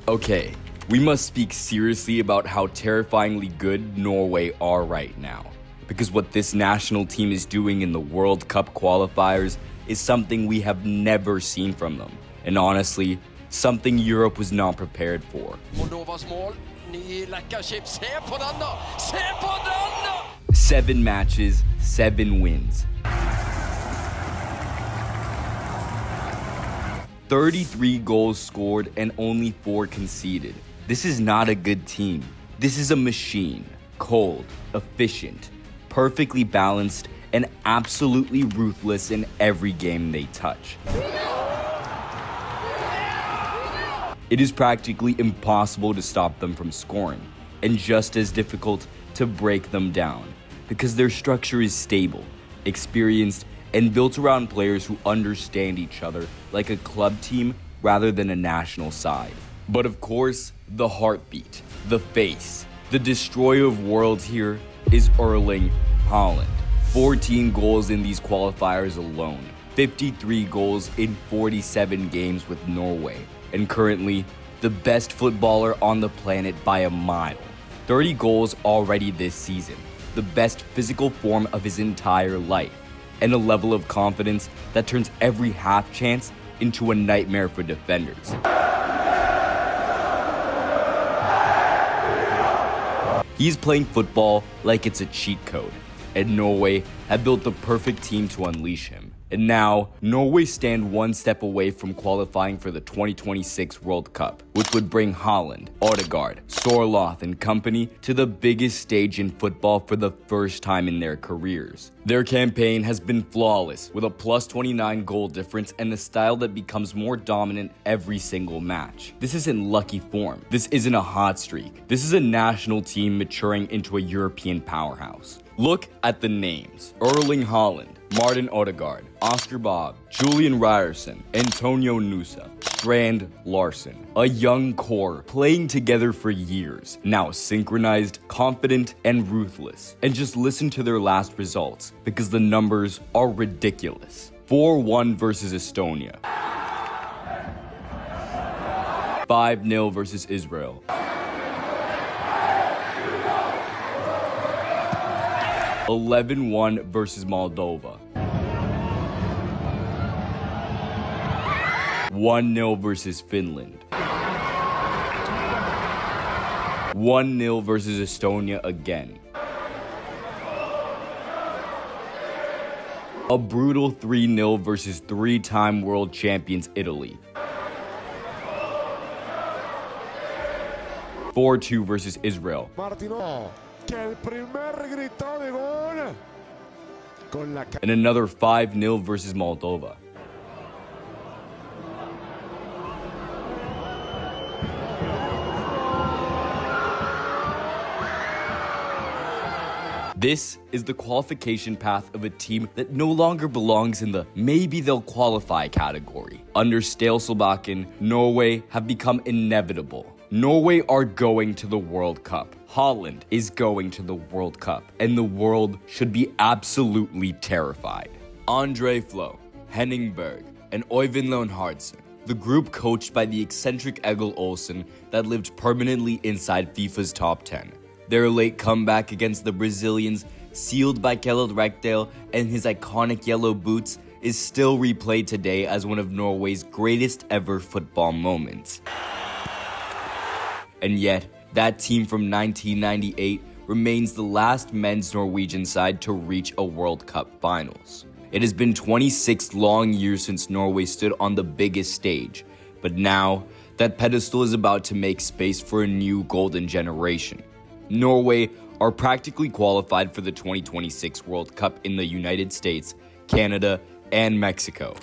Okay, we must speak seriously about how terrifyingly good Norway are right now. Because what this national team is doing in the World Cup qualifiers is something we have never seen from them. And honestly, something Europe was not prepared for. Moldovas mål, ny läcker chip, se på den då! Se på den då! 7 matches, 7 wins. 33 goals scored and only 4 conceded. This is not a good team. This is a machine. Cold, efficient, perfectly balanced, and absolutely ruthless in every game they touch. It is practically impossible to stop them from scoring, and just as difficult to break them down, because their structure is stable, experienced, and built around players who understand each other like a club team rather than a national side. But of course, the heartbeat, the face, the destroyer of worlds here is Erling Haaland. 14 goals in these qualifiers alone, 53 goals in 47 games with Norway, and currently the best footballer on the planet by a mile. 30 goals already this season, the best physical form of his entire life, and a level of confidence that turns every half chance into a nightmare for defenders. He's playing football like it's a cheat code, and Norway have built the perfect team to unleash him. And now, Norway stand one step away from qualifying for the 2026 World Cup, which would bring Haaland, Odegaard, Sorloth, and company to the biggest stage in football for the first time in their careers. Their campaign has been flawless, with a plus 29 goal difference and a style that becomes more dominant every single match. This isn't lucky form. This isn't a hot streak. This is a national team maturing into a European powerhouse. Look at the names: Erling Haaland, Martin Odegaard, Oscar Bob, Julian Ryerson, Antonio Nusa, Strand Larson. A young core playing together for years, now synchronized, confident, and ruthless. And just listen to their last results, because the numbers are ridiculous. 4-1 versus Estonia. 5-0 versus Israel. 11-1 versus Moldova. 1-0 versus Finland. 1-0 versus Estonia again. A brutal 3-0 versus 3-time world champions Italy. 4-2 versus Israel. And another 5-0 versus Moldova. This is the qualification path of a team that no longer belongs in the maybe they'll qualify category. Under Stale Solbakken, Norway have become inevitable. Norway are going to the World Cup. Haaland is going to the World Cup. And the world should be absolutely terrified. Andre Flo, Henning Berg, and Øyvind Leonhardsen, the group coached by the eccentric Egil Olsen that lived permanently inside FIFA's top 10. Their late comeback against the Brazilians, sealed by Kjell Rekdal and his iconic yellow boots, is still replayed today as one of Norway's greatest ever football moments. And yet, that team from 1998 remains the last men's Norwegian side to reach a World Cup finals. It has been 26 long years since Norway stood on the biggest stage, but now that pedestal is about to make space for a new golden generation. Norway are practically qualified for the 2026 World Cup in the United States, Canada, and Mexico.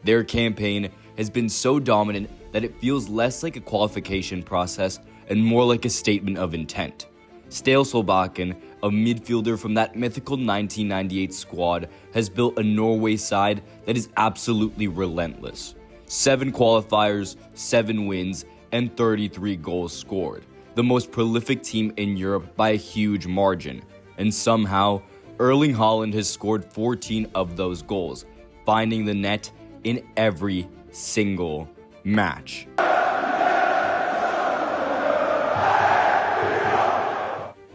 Their campaign has been so dominant that it feels less like a qualification process and more like a statement of intent. Stale Solbakken, a midfielder from that mythical 1998 squad, has built a Norway side that is absolutely relentless. 7 qualifiers, 7 wins, and 33 goals scored. The most prolific team in Europe by a huge margin. And somehow, Erling Haaland has scored 14 of those goals, finding the net in every single match.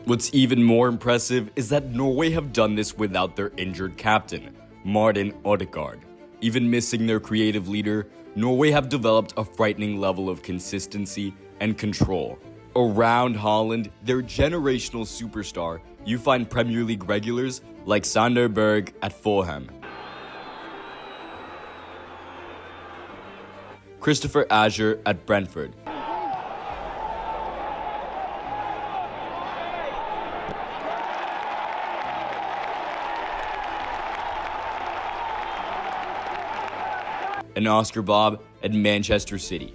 What's even more impressive is that Norway have done this without their injured captain, Martin Odegaard. Even missing their creative leader, Norway have developed a frightening level of consistency and control. Around Haaland, their generational superstar, you find Premier League regulars like Sander Berg at Fulham, Christopher Azure at Brentford, and Oscar Bob at Manchester City.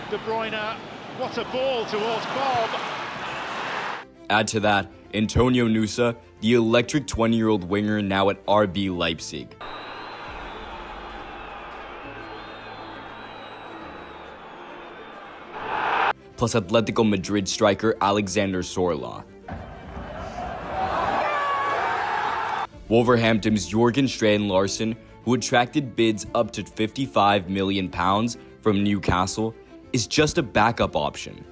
De Bruyne, what a ball towards Bob. Add to that, Antonio Nusa, the electric 20-year-old winger now at RB Leipzig. Plus Atletico Madrid striker Alexander Sorloth. Wolverhampton's Jorgen Strand Larsen, who attracted bids up to £55 million from Newcastle, is just a backup option.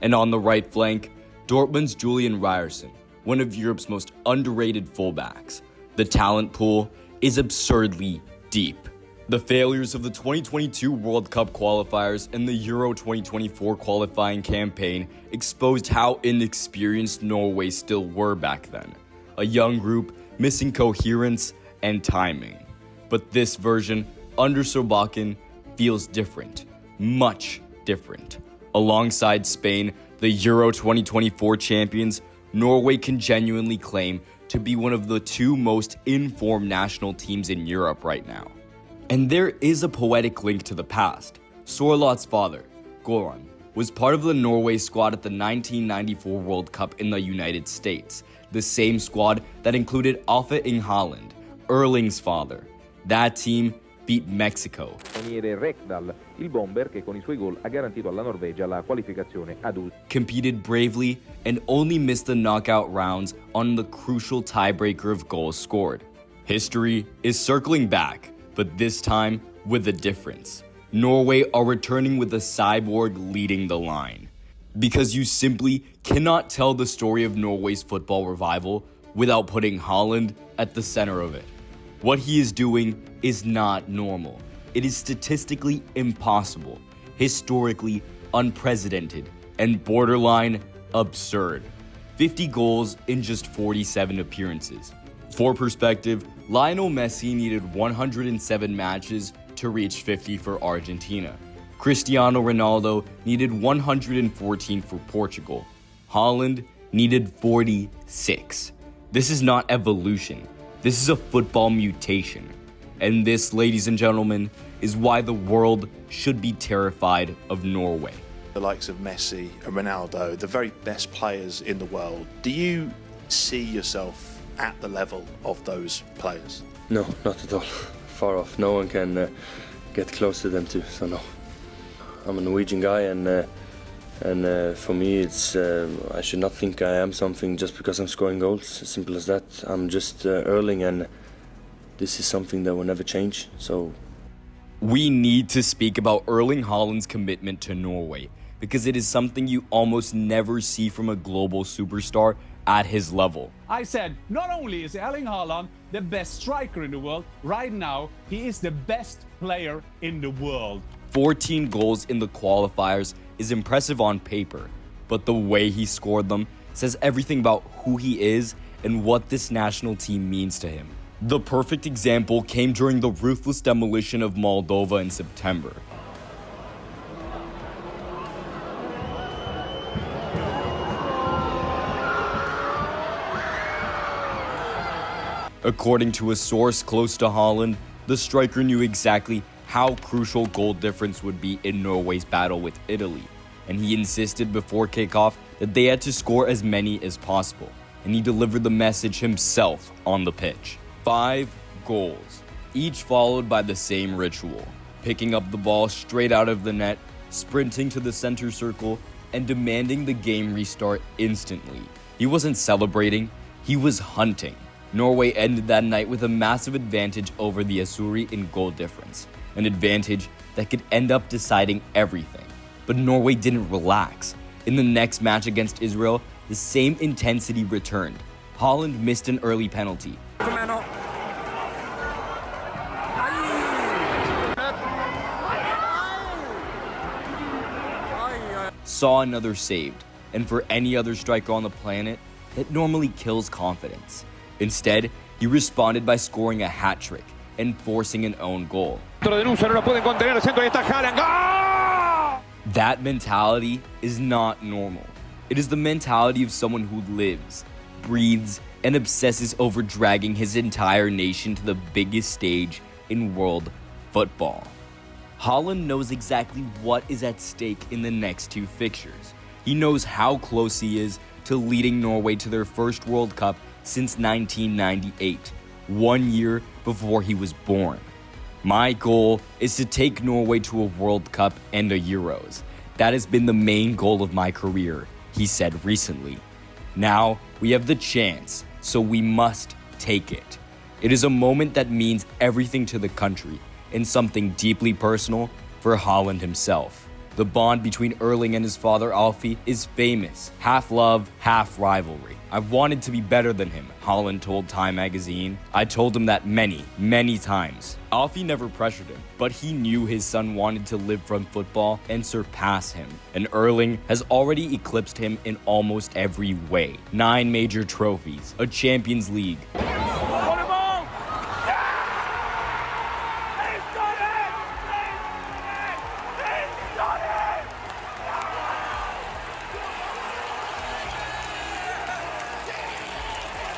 And on the right flank, Dortmund's Julian Ryerson, one of Europe's most underrated fullbacks. The talent pool is absurdly deep. The failures of the 2022 World Cup qualifiers and the Euro 2024 qualifying campaign exposed how inexperienced Norway still were back then. A young group missing coherence and timing. But this version, under Solbakken, feels different. Much different. Alongside Spain, the Euro 2024 champions, Norway can genuinely claim to be one of the 2 most informed national teams in Europe right now. And there is a poetic link to the past. Sorloth's father, Goran, was part of the Norway squad at the 1994 World Cup in the United States, the same squad that included Erling Haaland, Erling's father. That team beat Mexico. Rekdal, il bomber che con I suoi gol ha garantito alla Norvegia la qualificazione ad competed bravely and only missed the knockout rounds on the crucial tiebreaker of goals scored. History is circling back, but this time with a difference. Norway are returning with a cyborg leading the line. Because you simply cannot tell the story of Norway's football revival without putting Haaland at the center of it. What he is doing is not normal. It is statistically impossible, historically unprecedented, and borderline absurd. 50 goals in just 47 appearances. For perspective, Lionel Messi needed 107 matches to reach 50 for Argentina. Cristiano Ronaldo needed 114 for Portugal. Haaland needed 46. This is not evolution. This is a football mutation. And this, ladies and gentlemen, is why the world should be terrified of Norway. The likes of Messi and Ronaldo, the very best players in the world. Do you see yourself at the level of those players? No, not at all. Far off. No one can get close to them too, so no. I'm a Norwegian guy, and for me, it's I should not think I am something just because I'm scoring goals. As simple as that. I'm just Erling, and this is something that will never change. So, we need to speak about Erling Haaland's commitment to Norway, because it is something you almost never see from a global superstar at his level. I said, not only is Erling Haaland the best striker in the world, right now he is the best player in the world. 14 goals in the qualifiers is impressive on paper, but the way he scored them says everything about who he is and what this national team means to him. The perfect example came during the ruthless demolition of Moldova in September. According to a source close to Haaland, the striker knew exactly how crucial goal difference would be in Norway's battle with Italy. and he insisted before kickoff that they had to score as many as possible, and he delivered the message himself on the pitch. 5 goals, each followed by the same ritual: picking up the ball straight out of the net, sprinting to the center circle, and demanding the game restart instantly. He wasn't celebrating, he was hunting. Norway ended that night with a massive advantage over the Asuri in goal difference, an advantage that could end up deciding everything. But Norway didn't relax. In the next match against Israel, the same intensity returned. Haaland missed an early penalty, saw another saved, and for any other striker on the planet, that normally kills confidence. Instead, he responded by scoring a hat-trick and forcing an own goal. That mentality is not normal. It is the mentality of someone who lives, breathes, and obsesses over dragging his entire nation to the biggest stage in world football. Haaland knows exactly what is at stake in the next 2 fixtures. He knows how close he is to leading Norway to their first World Cup since 1998, 1 year before he was born. My goal is to take Norway to a World Cup and a Euros. That has been the main goal of my career, he said recently. Now we have the chance, so we must take it. It is a moment that means everything to the country, and something deeply personal for Haaland himself. The bond between Erling and his father Alfie is famous, half love, half rivalry. I wanted to be better than him, Haaland told Time magazine. I told him that many times. Alfie never pressured him, but he knew his son wanted to live from football and surpass him. And Erling has already eclipsed him in almost every way. 9 major trophies, a Champions League,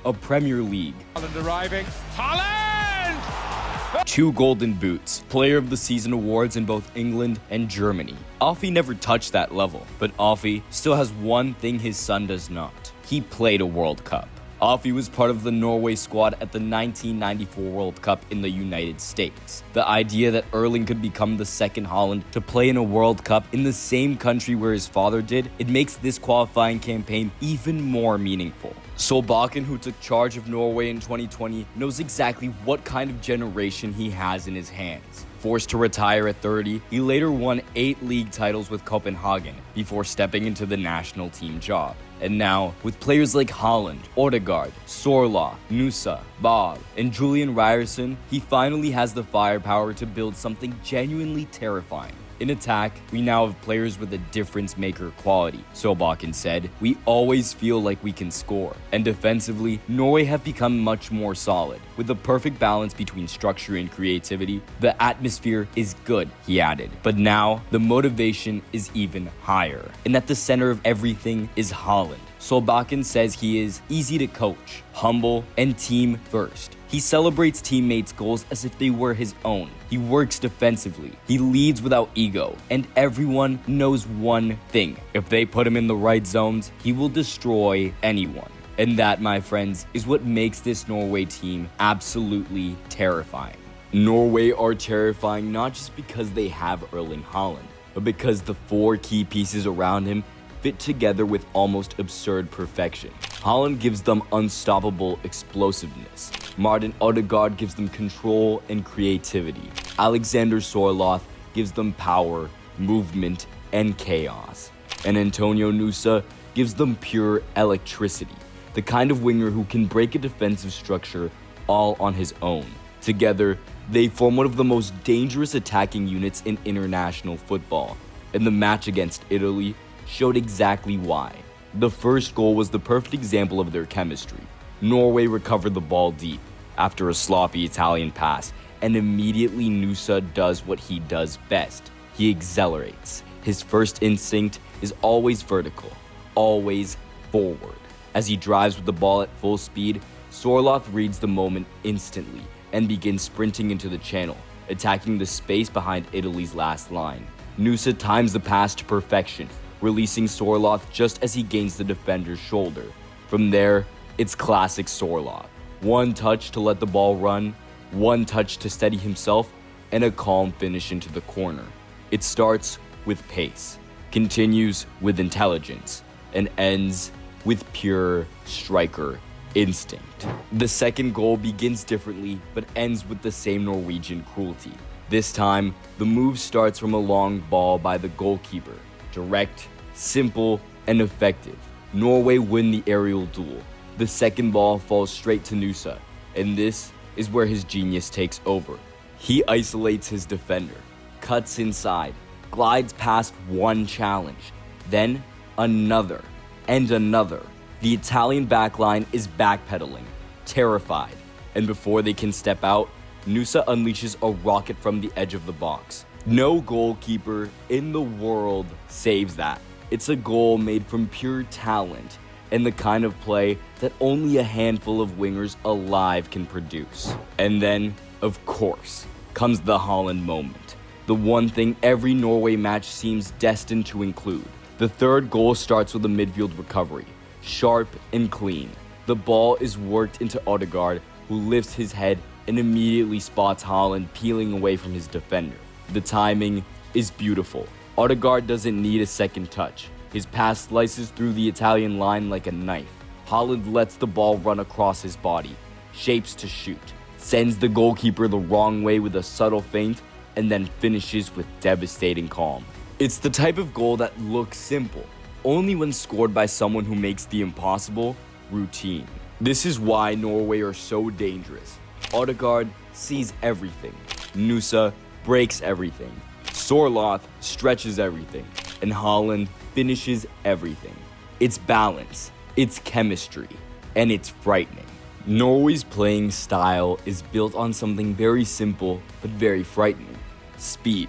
a Premier League, Haaland arriving. Haaland! 2 Golden Boots, Player of the Season awards in both England and Germany. Alfie never touched that level, but Alfie still has one thing his son does not. He played a World Cup. Alfie was part of the Norway squad at the 1994 World Cup in the United States. The idea that Erling could become the second Haaland to play in a World Cup in the same country where his father did, it makes this qualifying campaign even more meaningful. Solbakken, who took charge of Norway in 2020, knows exactly what kind of generation he has in his hands. Forced to retire at 30, he later won 8 league titles with Copenhagen before stepping into the national team job. And now, with players like Haaland, Odegaard, Sorloth, Nusa, Bob, and Julian Ryerson, he finally has the firepower to build something genuinely terrifying. In attack, we now have players with a difference-maker quality, Solbakken said. We always feel like we can score. And defensively, Norway have become much more solid. With a perfect balance between structure and creativity, the atmosphere is good, he added. But now, the motivation is even higher. And at the center of everything is Haaland. Solbakken says he is easy to coach, humble, and team first. He celebrates teammates' goals as if they were his own. He works defensively. He leads without ego. And everyone knows one thing. If they put him in the right zones, he will destroy anyone. And that, my friends, is what makes this Norway team absolutely terrifying. Norway are terrifying not just because they have Erling Haaland, but because the 4 key pieces around him fit together with almost absurd perfection. Haaland gives them unstoppable explosiveness. Martin Odegaard gives them control and creativity. Alexander Sorloth gives them power, movement, and chaos. And Antonio Nusa gives them pure electricity, the kind of winger who can break a defensive structure all on his own. Together, they form one of the most dangerous attacking units in international football. And the match against Italy showed exactly why. The first goal was the perfect example of their chemistry. Norway recovered the ball deep after a sloppy Italian pass, and immediately Nusa does what he does best. He accelerates. His first instinct is always vertical, always forward. As he drives with the ball at full speed, Sorloth reads the moment instantly and begins sprinting into the channel, attacking the space behind Italy's last line. Nusa times the pass to perfection, releasing Sorloth just as he gains the defender's shoulder. From there, it's classic Sorloth. One touch to let the ball run, one touch to steady himself, and a calm finish into the corner. It starts with pace, continues with intelligence, and ends with pure striker instinct. The second goal begins differently, but ends with the same Norwegian cruelty. This time, the move starts from a long ball by the goalkeeper. Direct, simple, and effective. Norway win the aerial duel. The second ball falls straight to Nusa, and this is where his genius takes over. He isolates his defender, cuts inside, glides past one challenge, then another, and another. The Italian backline is backpedaling, terrified, and before they can step out, Nusa unleashes a rocket from the edge of the box. No goalkeeper in the world saves that. It's a goal made from pure talent and the kind of play that only a handful of wingers alive can produce. And then, of course, comes the Haaland moment. The one thing every Norway match seems destined to include. The third goal starts with a midfield recovery, sharp and clean. The ball is worked into Odegaard, who lifts his head and immediately spots Haaland peeling away from his defender. The timing is beautiful. Odegaard doesn't need a second touch. His pass slices through the Italian line like a knife. Haaland lets the ball run across his body, shapes to shoot, sends the goalkeeper the wrong way with a subtle feint, and then finishes with devastating calm. It's the type of goal that looks simple, only when scored by someone who makes the impossible routine. This is why Norway are so dangerous. Odegaard sees everything. Nusa breaks everything. Sorloth stretches everything. And Haaland finishes everything. It's balance, it's chemistry, and it's frightening. Norway's playing style is built on something very simple but very frightening. Speed,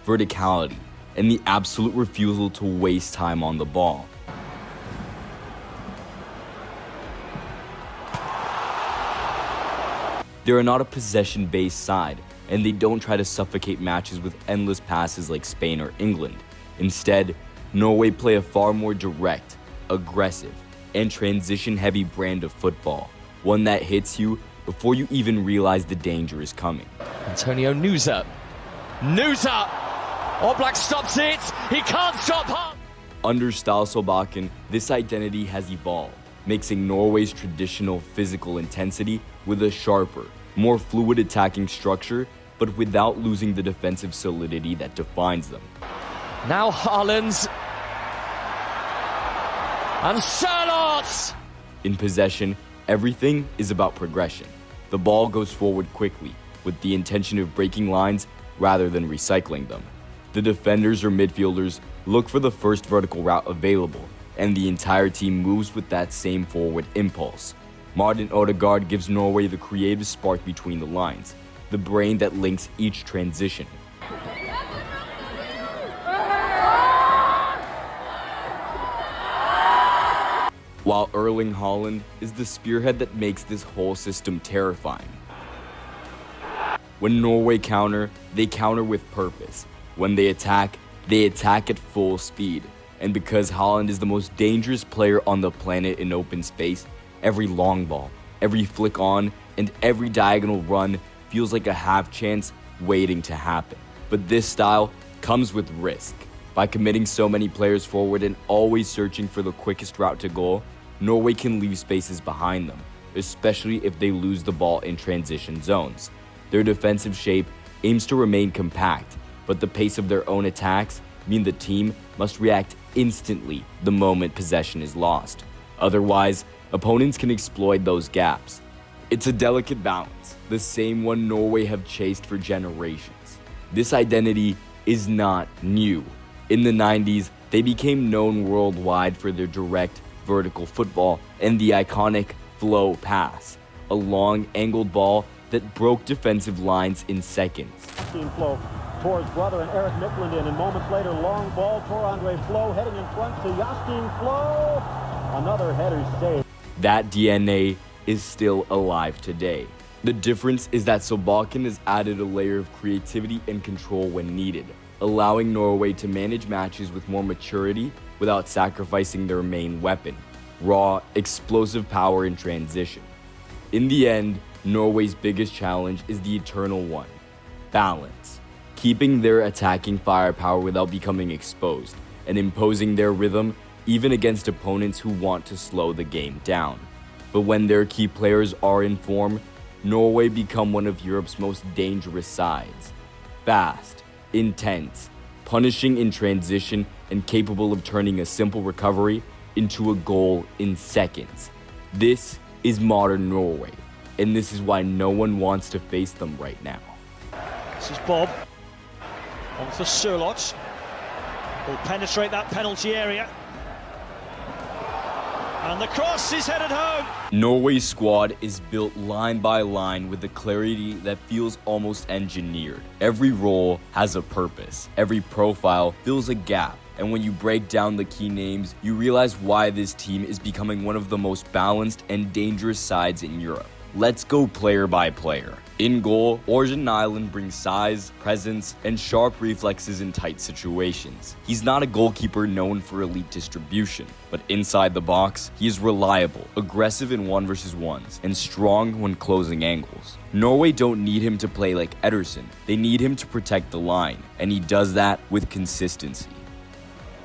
verticality, and the absolute refusal to waste time on the ball. They are not a possession-based side, and they don't try to suffocate matches with endless passes like Spain or England. Instead, Norway play a far more direct, aggressive, and transition-heavy brand of football, one that hits you before you even realize the danger is coming. Antonio Nusa. Nusa! Oblak stops it. He can't stop Haaland. Under Solbakken, this identity has evolved, mixing Norway's traditional physical intensity with a sharper, more fluid attacking structure, but without losing the defensive solidity that defines them. Now Haaland. And Sorloth! In possession, everything is about progression. The ball goes forward quickly, with the intention of breaking lines rather than recycling them. The defenders or midfielders look for the first vertical route available, and the entire team moves with that same forward impulse. Martin Odegaard gives Norway the creative spark between the lines, the brain that links each transition. While Erling Haaland is the spearhead that makes this whole system terrifying. When Norway counter, they counter with purpose. When they attack at full speed. And because Haaland is the most dangerous player on the planet in open space, every long ball, every flick on, and every diagonal run feels like a half chance waiting to happen. But this style comes with risk. By committing so many players forward and always searching for the quickest route to goal, Norway can leave spaces behind them, especially if they lose the ball in transition zones. Their defensive shape aims to remain compact, but the pace of their own attacks mean the team must react instantly the moment possession is lost. Otherwise, opponents can exploit those gaps. It's a delicate balance, the same one Norway have chased for generations. This identity is not new. In the 90s, they became known worldwide for their direct, vertical football and the iconic flow pass, a long, angled ball that broke defensive lines in seconds. Flow towards brother and Eric Nicklin, and moments later, long ball, Tor-Andre Flo heading in front to Jostein Flo. Another header save. That DNA is still alive today. The difference is that Solbakken has added a layer of creativity and control when needed, allowing Norway to manage matches with more maturity without sacrificing their main weapon, raw, explosive power in transition. In the end, Norway's biggest challenge is the eternal one: balance. Keeping their attacking firepower without becoming exposed, and imposing their rhythm even against opponents who want to slow the game down. But when their key players are in form, Norway become one of Europe's most dangerous sides. Fast, intense, punishing in transition, and capable of turning a simple recovery into a goal in seconds. This is modern Norway, and this is why no one wants to face them right now. This is Bob. On for Sørloth. Will penetrate that penalty area. And the cross is headed home. Norway's squad is built line by line with a clarity that feels almost engineered. Every role has a purpose. Every profile fills a gap. And when you break down the key names, you realize why this team is becoming one of the most balanced and dangerous sides in Europe. Let's go player by player. In goal, Erling Haaland brings size, presence, and sharp reflexes in tight situations. He's not a goalkeeper known for elite distribution, but inside the box, he is reliable, aggressive in 1v1s, and strong when closing angles. Norway don't need him to play like Ederson. They need him to protect the line, and he does that with consistency.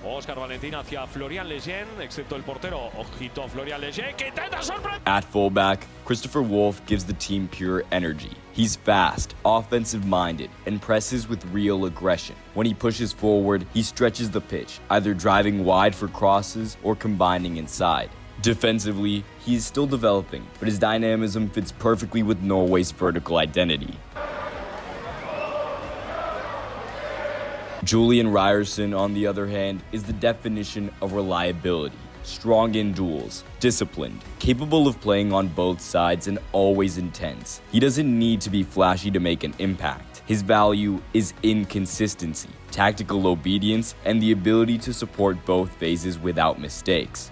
Oscar Valentín hacia Florian Lejeune, excepto el portero. Ojito Florian Lejeune, que intenta sorprender. At fullback, Christopher Wolf gives the team pure energy. He's fast, offensive-minded, and presses with real aggression. When he pushes forward, he stretches the pitch, either driving wide for crosses or combining inside. Defensively, he is still developing, but his dynamism fits perfectly with Norway's vertical identity. Julian Ryerson, on the other hand, is the definition of reliability. Strong in duels, disciplined, capable of playing on both sides, and always intense. He doesn't need to be flashy to make an impact. His value is in consistency, tactical obedience, and the ability to support both phases without mistakes.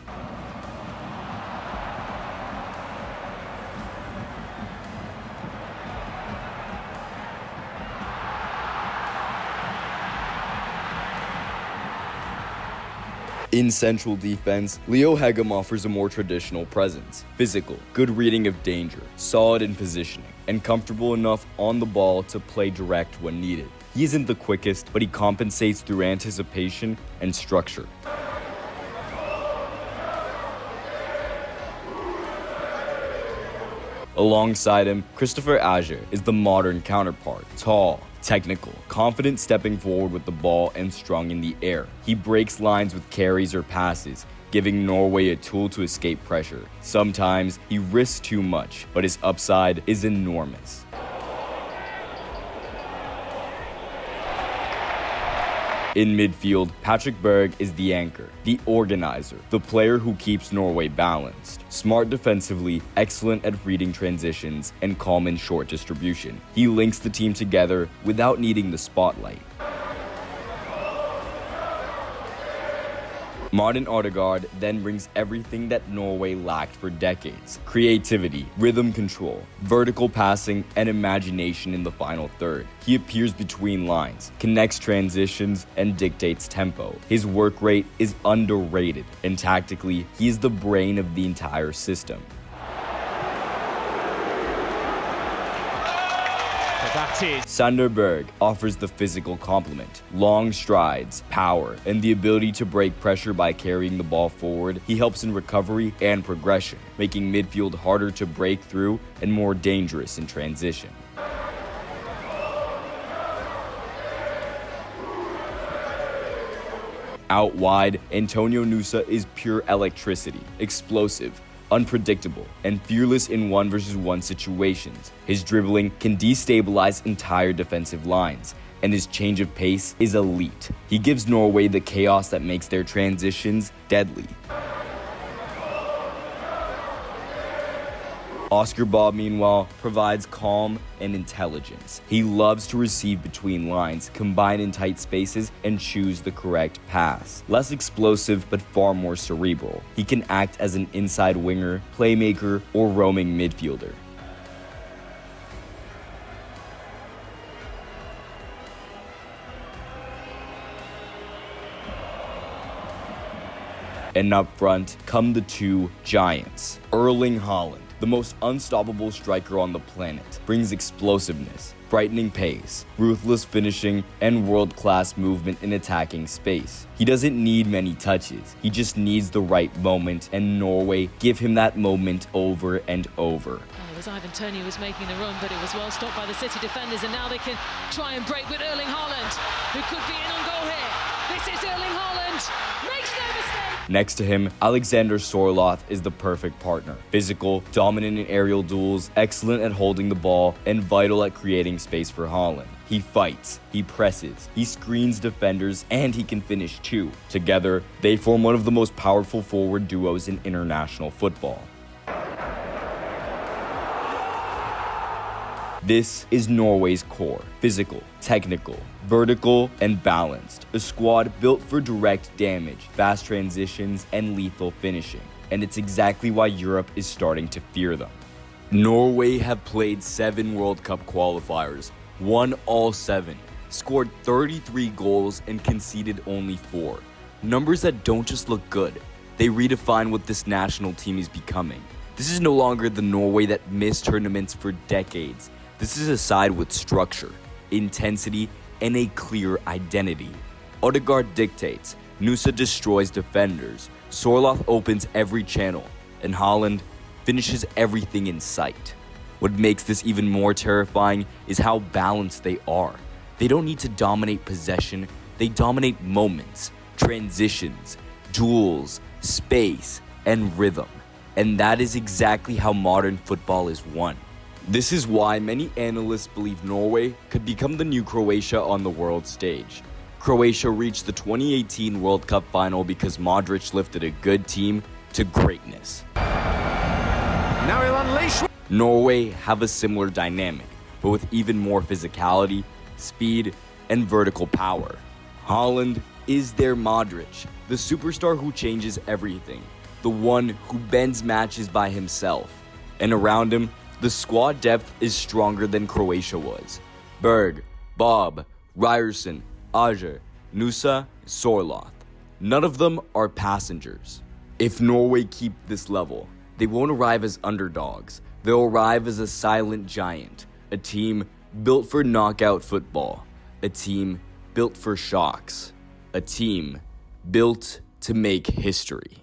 In central defense, Leo Hegem offers a more traditional presence. Physical, good reading of danger, solid in positioning, and comfortable enough on the ball to play direct when needed. He isn't the quickest, but he compensates through anticipation and structure. Alongside him, Christopher Ajer is the modern counterpart. Tall, technical, confident stepping forward with the ball and strong in the air. He breaks lines with carries or passes, giving Norway a tool to escape pressure. Sometimes he risks too much, but his upside is enormous. In midfield, Patrick Berg is the anchor, the organizer, the player who keeps Norway balanced. Smart defensively, excellent at reading transitions, and calm in short distribution. He links the team together without needing the spotlight. Martin Odegaard then brings everything that Norway lacked for decades: creativity, rhythm control, vertical passing, and imagination in the final third. He appears between lines, connects transitions, and dictates tempo. His work rate is underrated, and tactically, he is the brain of the entire system. Sander Berg offers the physical complement: long strides, power, and the ability to break pressure by carrying the ball forward. He helps in recovery and progression, making midfield harder to break through and more dangerous in transition. Out wide, Antonio Nusa is pure electricity, explosive, unpredictable, and fearless in 1v1 situations. His dribbling can destabilize entire defensive lines, and his change of pace is elite. He gives Norway the chaos that makes their transitions deadly. Oscar Bob, meanwhile, provides calm and intelligence. He loves to receive between lines, combine in tight spaces, and choose the correct pass. Less explosive, but far more cerebral. He can act as an inside winger, playmaker, or roaming midfielder. And up front come the two giants. Erling Haaland, the most unstoppable striker on the planet, brings explosiveness, frightening pace, ruthless finishing, and world-class movement in attacking space. He doesn't need many touches, he just needs the right moment, and Norway give him that moment over and over. It was Ivan Toney was making the run, but it was well stopped by the City defenders, and now they can try and break with Erling Haaland, who could be in on goal here. This is Erling Haaland, makes no mistake. Next to him, Alexander Sorloth is the perfect partner. Physical, dominant in aerial duels, excellent at holding the ball, and vital at creating space for Haaland. He fights, he presses, he screens defenders, and he can finish too. Together, they form one of the most powerful forward duos in international football. This is Norway's core: physical, technical, vertical, and balanced. A squad built for direct damage, fast transitions, and lethal finishing. And it's exactly why Europe is starting to fear them. Norway have played 7 World Cup qualifiers, won all 7, scored 33 goals, and conceded only 4. Numbers that don't just look good, they redefine what this national team is becoming. This is no longer the Norway that missed tournaments for decades. This is a side with structure, intensity, and a clear identity. Odegaard dictates, Nusa destroys defenders, Sorloth opens every channel, and Haaland finishes everything in sight. What makes this even more terrifying is how balanced they are. They don't need to dominate possession, they dominate moments, transitions, duels, space, and rhythm. And that is exactly how modern football is won. This is why many analysts believe Norway could become the new Croatia on the world stage. Croatia reached the 2018 World Cup final because Modric lifted a good team to greatness. Now he'll unleash. Norway have a similar dynamic, but with even more physicality, speed, and vertical power. Haaland is their Modric, the superstar who changes everything, the one who bends matches by himself. And around him, the squad depth is stronger than Croatia was. Berg, Bob, Ryerson, Ajer, Nusa, Sorloth. None of them are passengers. If Norway keep this level, they won't arrive as underdogs. They'll arrive as a silent giant, a team built for knockout football, a team built for shocks, a team built to make history.